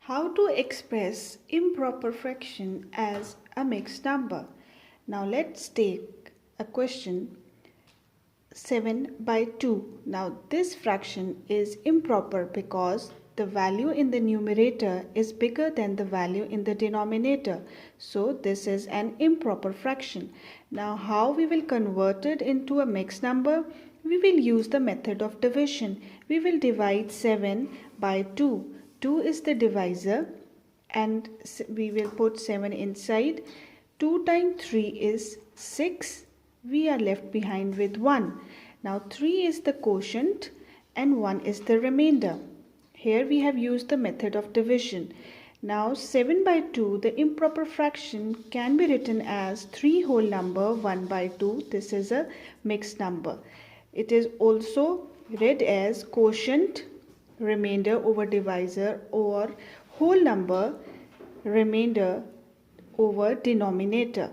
How to express improper fraction as a mixed number. Now let's take a question 7 by 2. Now this fraction is improper because the value in the numerator is bigger than the value in the denominator. So this is an improper fraction. Now how we will convert it into a mixed number? We will use the method of division. We will divide 7 by 2. 2 is the divisor and we will put 7 inside. 2 times 3 is 6. We are left behind with 1. Now 3 is the quotient and 1 is the remainder. Here we have used the method of division. Now 7 by 2, the improper fraction can be written as 3 whole number 1 by 2. This is a mixed number. It is also read as quotient remainder over divisor or whole number remainder over denominator.